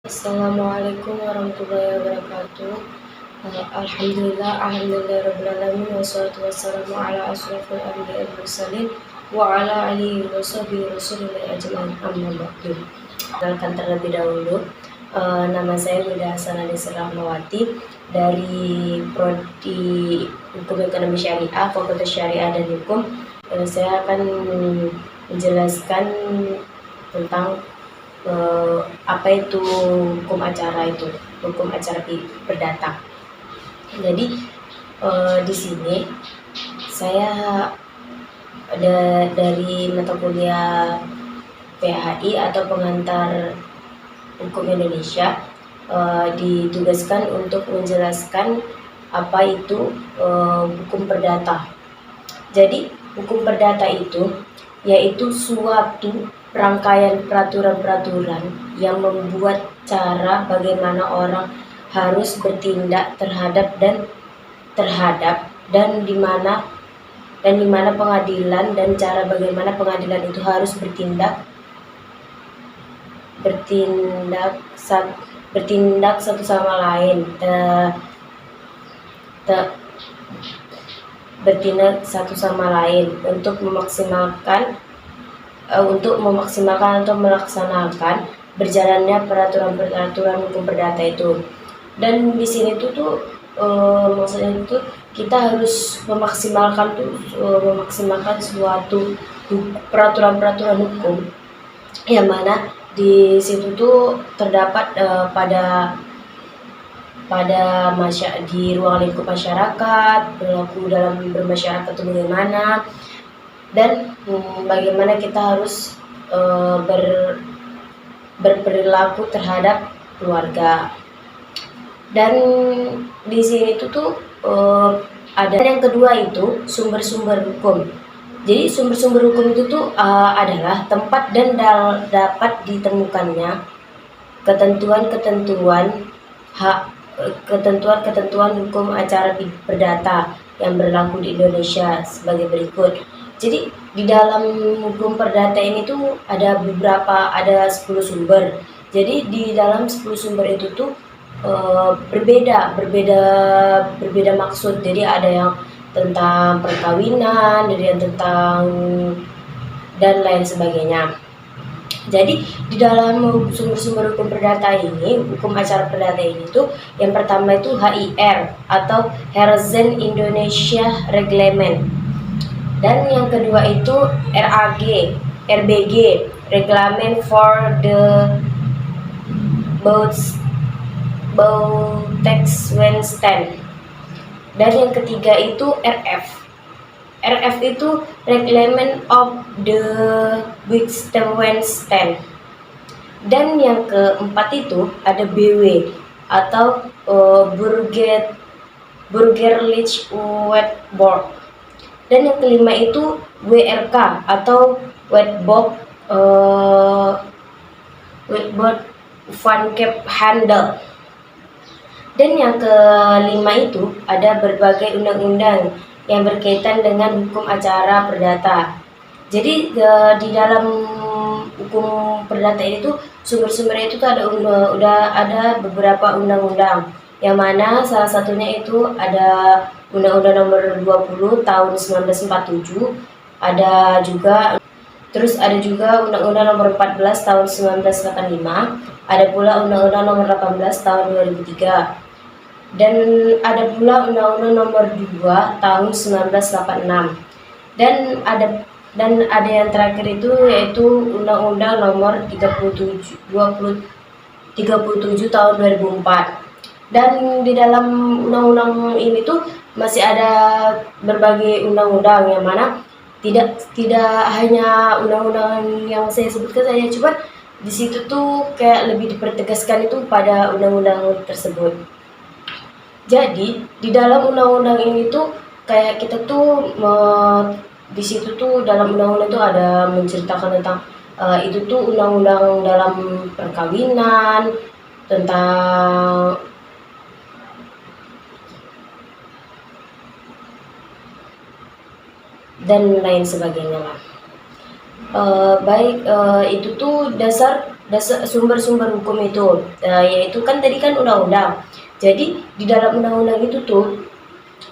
Assalamualaikum warahmatullahi wabarakatuh. Alhamdulillah rabbil wassalatu wassalamu ala asrofil anbiya'i wal mursalin wa ala alihi wa sahbihi rasulillah ajma'in amma ba'du. Perkenalkan terlebih dahulu, nama saya Mida Hasanah Desi Rahmawati dari Prodi Hukum Ekonomi Syariah, Fakultas Syariah dan Hukum. Saya akan menjelaskan tentang apa itu hukum acara perdata. Jadi di sini saya ada dari mata kuliah PHI atau pengantar hukum Indonesia, ditugaskan untuk menjelaskan apa itu hukum perdata. Jadi hukum perdata itu yaitu suatu rangkaian peraturan-peraturan yang membuat cara bagaimana orang harus bertindak terhadap dan di mana pengadilan dan cara bagaimana pengadilan itu harus bertindak satu sama lain, untuk memaksimalkan atau melaksanakan berjalannya peraturan-peraturan hukum perdata itu. Dan di sini maksudnya itu kita harus memaksimalkan suatu peraturan-peraturan hukum yang mana di situ tuh terdapat di ruang lingkup masyarakat, berlaku dalam bermasyarakat itu bagaimana, dan bagaimana kita harus berperilaku terhadap keluarga. Dan di sini ada yang kedua itu sumber-sumber hukum. Jadi sumber-sumber hukum itu adalah tempat dan dapat ditemukannya ketentuan hukum acara perdata yang berlaku di Indonesia sebagai berikut. Jadi di dalam hukum perdata ini ada 10 sumber. Jadi di dalam 10 sumber itu berbeda maksud. Jadi ada yang tentang perkawinan, ada yang tentang dan lain sebagainya. Jadi di dalam sumber-sumber hukum perdata ini, hukum acara perdata ini yang pertama itu HIR atau Herzen Indonesia Reglement. Dan yang kedua itu RBG, Reglement for the Bouwtechwetstand. Dan yang ketiga itu RF itu Reglement of the Witwatersrand. Dan yang keempat itu ada BW atau Burgerlich Wetboard. Dan yang kelima itu WRK atau Wetboard Van Cap Handle. Dan yang kelima itu ada berbagai undang-undang yang berkaitan dengan hukum acara perdata. Jadi di dalam hukum perdata ini sumber-sumbernya itu udah ada beberapa undang-undang, yang mana salah satunya itu ada Undang-Undang Nomor 20 Tahun 1947, ada juga Undang-Undang Nomor 14 Tahun 1985, ada pula Undang-Undang Nomor 18 Tahun 2003. Dan ada pula Undang-Undang Nomor 2 Tahun 1986. Dan ada yang terakhir itu yaitu Undang-Undang Nomor 37 Tahun 2004. Dan di dalam undang-undang ini masih ada berbagai undang-undang, yang mana tidak hanya undang-undang yang saya sebutkan saja, cuma di situ kayak lebih dipertegaskan itu pada undang-undang tersebut. Jadi di dalam undang-undang ini kayak kita di situ dalam undang-undang ada menceritakan tentang undang-undang dalam perkawinan, tentang dan lain sebagainya lah. Itu dasar sumber-sumber hukum itu, yaitu kan tadi kan undang-undang. Jadi di dalam undang-undang itu tuh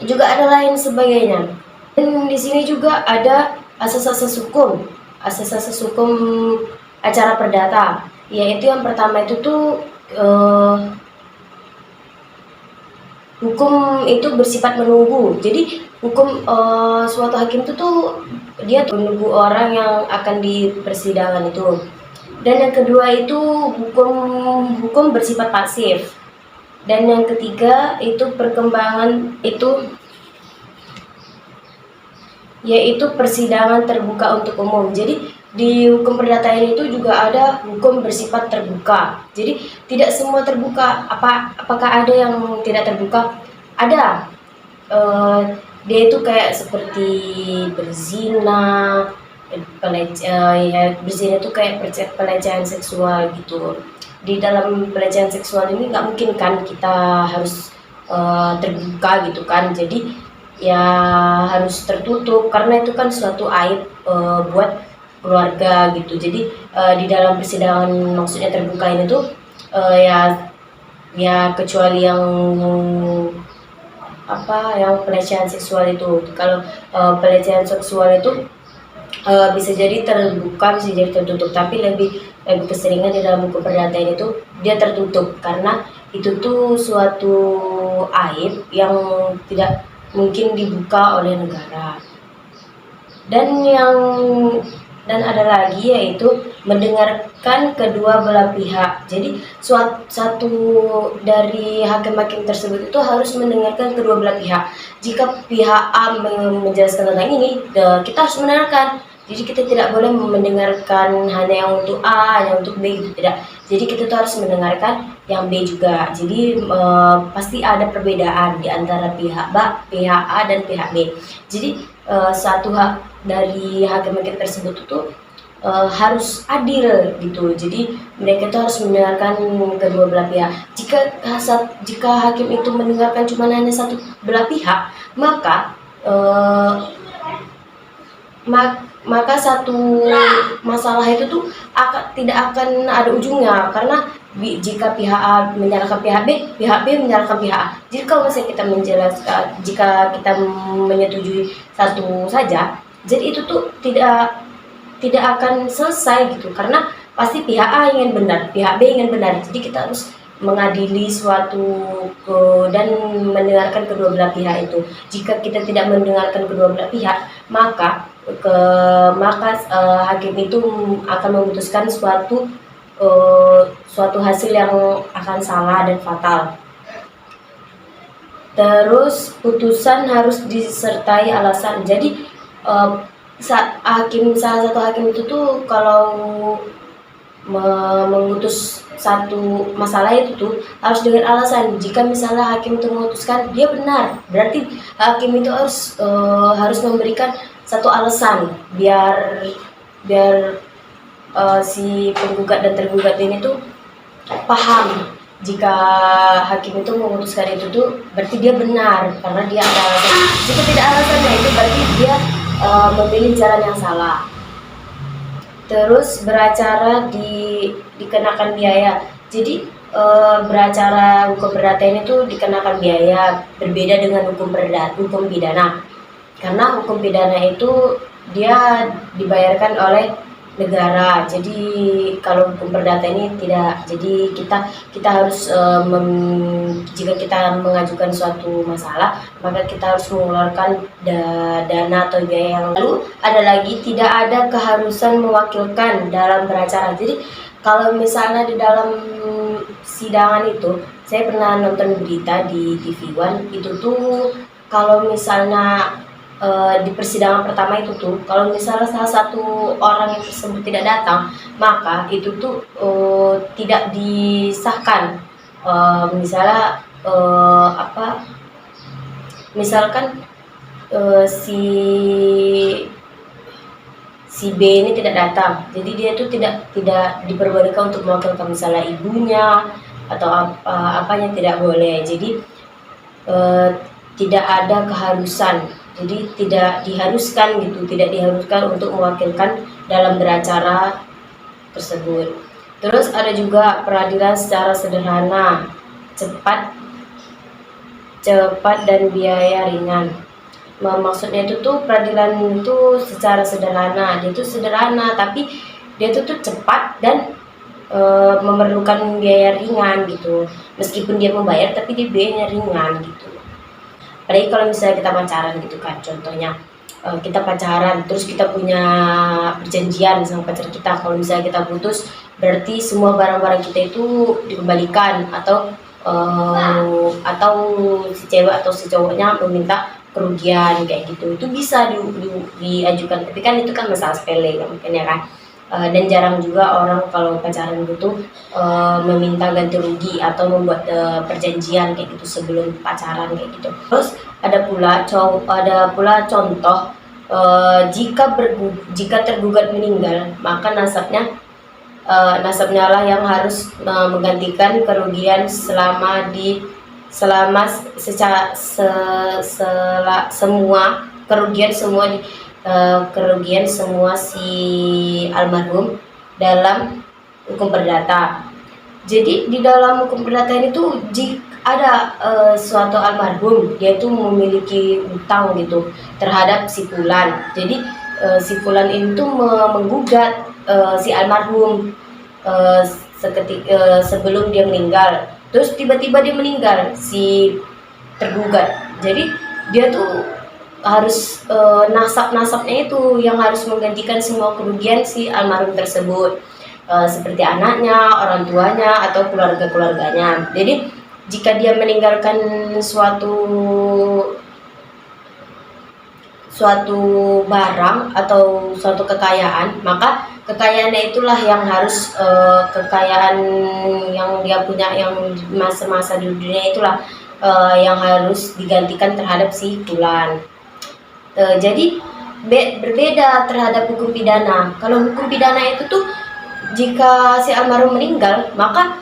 juga ada lain sebagainya. Dan di sini juga ada asas-asas hukum, asas-asas hukum acara perdata, yaitu yang pertama itu tuh hukum itu bersifat menunggu. Jadi hukum suatu hakim itu tuh dia tuh menunggu orang yang akan di persidangan itu. Dan yang kedua itu hukum bersifat pasif. Dan yang ketiga itu perkembangan itu yaitu persidangan terbuka untuk umum. Jadi di hukum perdata ini itu juga ada hukum bersifat terbuka. Jadi tidak semua terbuka. Apakah ada yang tidak terbuka? Ada. Dia itu kayak seperti berzina, berzina itu kayak pelecehan seksual gitu. Di dalam pelecehan seksual ini nggak mungkin kan kita harus terbuka gitu kan. Jadi ya harus tertutup karena itu kan suatu aib buat keluarga gitu. Jadi di dalam persidangan maksudnya terbuka ini tuh ya kecuali yang pelecehan seksual itu. Kalau pelecehan seksual itu bisa jadi terbuka, bisa jadi tertutup, tapi lebih keseringan di dalam hukum perdata ini tuh dia tertutup karena itu tuh suatu aib yang tidak mungkin dibuka oleh negara. Dan ada lagi yaitu mendengarkan kedua belah pihak. Jadi satu dari hakim-hakim tersebut itu harus mendengarkan kedua belah pihak. Jika pihak A menjelaskan tentang ini, kita harus mendengarkan. Jadi kita tidak boleh mendengarkan hanya yang untuk A, yang untuk B, gitu, tidak. Jadi kita tuh harus mendengarkan yang B juga. Jadi pasti ada perbedaan di antara pihak A dan pihak B. Jadi satu hak dari hakim-hakim tersebut itu harus adil gitu. Jadi mereka itu harus mendengarkan kedua belah pihak. Jika hakim itu mendengarkan cuma hanya satu belah pihak, maka satu masalah itu tuh tidak akan ada ujungnya, karena jika pihak A menyalahkan pihak B menyalahkan pihak A. Jadi kalau misalnya kita menjelaskan, jika kita menyetujui satu saja, jadi itu tuh tidak akan selesai gitu, karena pasti pihak A ingin benar, pihak B ingin benar. Jadi kita harus mengadili dan mendengarkan kedua belah pihak itu. Jika kita tidak mendengarkan kedua belah pihak, maka hakim itu akan memutuskan suatu hasil yang akan salah dan fatal. Terus putusan harus disertai alasan. Jadi salah satu hakim itu tuh kalau mengutus satu masalah itu tuh harus dengan alasan. Jika misalnya hakim itu memutuskan dia benar, berarti hakim itu harus memberikan satu alasan biar si penggugat dan tergugat ini tuh paham. Jika hakim itu memutuskan itu tuh berarti dia benar karena dia ada alasan. Jika tidak alasannya itu berarti dia memilih jalan yang salah. Terus beracara dikenakan biaya. Jadi beracara hukum perdata ini tuh dikenakan biaya, berbeda dengan hukum pidana. Karena hukum pidana itu dia dibayarkan oleh negara. Jadi kalau hukum perdata ini tidak. Jadi kita harus jika kita mengajukan suatu masalah, maka kita harus mengeluarkan dana atau biaya yang lalu. Ada lagi, tidak ada keharusan mewakilkan dalam beracara. Jadi kalau misalnya di dalam sidangan itu, saya pernah nonton berita di TV One itu tuh, kalau misalnya di persidangan pertama itu tuh, kalau misalnya salah satu orang yang tersebut tidak datang, maka itu tuh tidak disahkan. Misalkan si B ini tidak datang, jadi dia tuh tidak diperbolehkan untuk mewakilkan misalnya ibunya atau apanya, tidak boleh. Jadi tidak ada keharusan. Jadi tidak diharuskan untuk mewakilkan dalam beracara tersebut. Terus ada juga peradilan secara sederhana, cepat dan biaya ringan. Maksudnya itu tuh peradilan itu secara sederhana, dia itu sederhana tapi dia itu tuh cepat dan memerlukan biaya ringan gitu. Meskipun dia membayar tapi dia biayanya ringan gitu. Apalagi kalau misalnya kita pacaran gitu kan, contohnya kita pacaran terus kita punya perjanjian sama pacar kita, kalau misalnya kita putus berarti semua barang-barang kita itu dikembalikan, atau si cewek atau si cowoknya meminta kerugian kayak gitu, itu bisa diajukan, tapi kan itu kan masalah sepele kan, makanya kan. Dan jarang juga orang kalau pacaran gitu meminta ganti rugi atau membuat perjanjian kayak gitu sebelum pacaran kayak gitu. Terus ada pula contoh jika tergugat meninggal, maka nasabnya lah yang harus menggantikan kerugian semua kerugian semua si almarhum dalam hukum perdata. Jadi di dalam hukum perdata ini tuh jika ada suatu almarhum dia itu memiliki utang gitu terhadap si fulan. Jadi si fulan itu menggugat si almarhum sebelum dia meninggal. Terus tiba-tiba dia meninggal si tergugat. Jadi dia tuh harus nasabnya itu yang harus menggantikan semua kerugian si almarhum tersebut, seperti anaknya, orang tuanya, atau keluarganya. Jadi jika dia meninggalkan suatu barang atau suatu kekayaan, maka kekayaannya itulah yang harus kekayaan yang dia punya yang masa-masa di dunia itulah yang harus digantikan terhadap si fulan. Jadi berbeda terhadap hukum pidana. Kalau hukum pidana itu tuh jika si almarhum meninggal, maka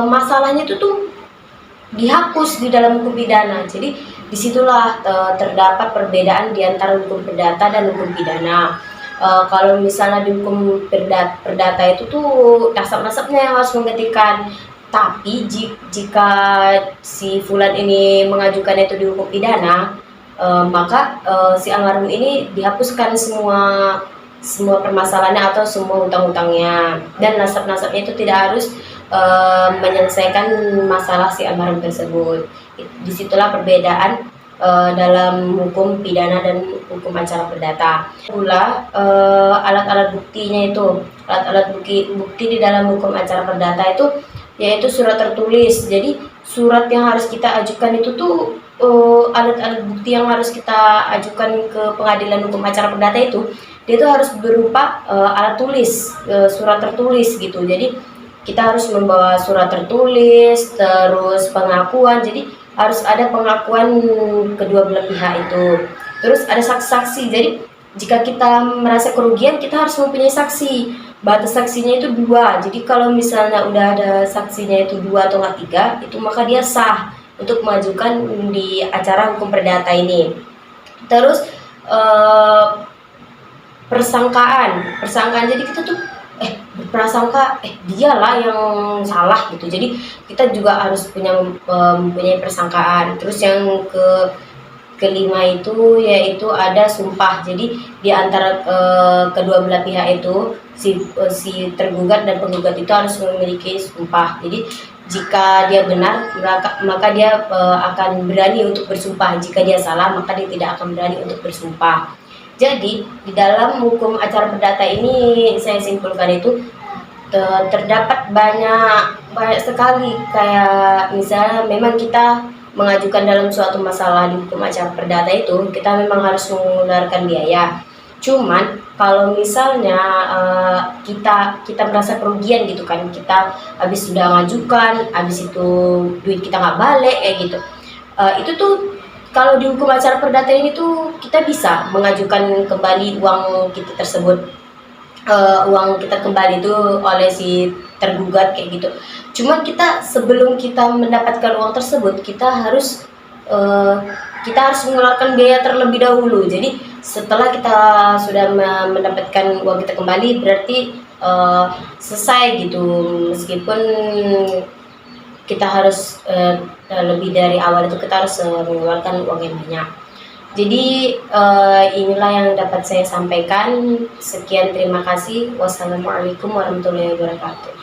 masalahnya itu tuh dihapus di dalam hukum pidana. Jadi disitulah terdapat perbedaan di antara hukum perdata dan hukum pidana. Kalau misalnya di hukum perdata itu tuh nasab-nasabnya yang harus menggantikan. Tapi jika si fulan ini mengajukan itu di hukum pidana, maka si almarhum ini dihapuskan semua permasalahannya atau semua hutang-hutangnya, dan nasab-nasabnya itu tidak harus menyelesaikan masalah si almarhum tersebut. Disitulah perbedaan dalam hukum pidana dan hukum acara perdata. Pula alat-alat buktinya itu, alat-alat bukti di dalam hukum acara perdata itu yaitu surat tertulis. Jadi surat yang harus kita ajukan itu tuh alat-alat bukti yang harus kita ajukan ke pengadilan hukum acara perdata itu, dia tuh harus berupa alat tulis, surat tertulis gitu. Jadi kita harus membawa surat tertulis, terus pengakuan. Jadi harus ada pengakuan kedua belah pihak itu. Terus ada saksi-saksi. Jadi jika kita merasa kerugian, kita harus mempunyai saksi. Batas saksinya itu 2. Jadi kalau misalnya udah ada saksinya itu 2 atau 3, itu maka dia sah untuk mengajukan di acara hukum perdata ini. Terus persangkaan. Jadi kita tuh berprasangka dialah yang salah gitu. Jadi kita juga harus mempunyai persangkaan. Terus yang kelima itu yaitu ada sumpah. Jadi di antara kedua belah pihak itu si tergugat dan penggugat itu harus memiliki sumpah. Jadi jika dia benar, maka dia akan berani untuk bersumpah. Jika dia salah, maka dia tidak akan berani untuk bersumpah. Jadi di dalam hukum acara perdata ini saya simpulkan itu terdapat banyak sekali, kayak misalnya memang kita mengajukan dalam suatu masalah di hukum acara perdata itu kita memang harus mengeluarkan biaya. Cuman kalau misalnya kita merasa kerugian gitu kan, kita habis sudah mengajukan, habis itu duit kita nggak balik kayak gitu, itu tuh kalau di hukum acara perdata ini tuh kita bisa mengajukan kembali uang kita tersebut, uang kita kembali itu oleh si tergugat kayak gitu. Cuman kita sebelum kita mendapatkan uang tersebut kita harus mengeluarkan biaya terlebih dahulu. Jadi setelah kita sudah mendapatkan uang kita kembali, berarti selesai gitu, meskipun kita harus lebih dari awal itu kita harus mengeluarkan uang yang banyak. Jadi inilah yang dapat saya sampaikan. Sekian, terima kasih. Wassalamualaikum warahmatullahi wabarakatuh.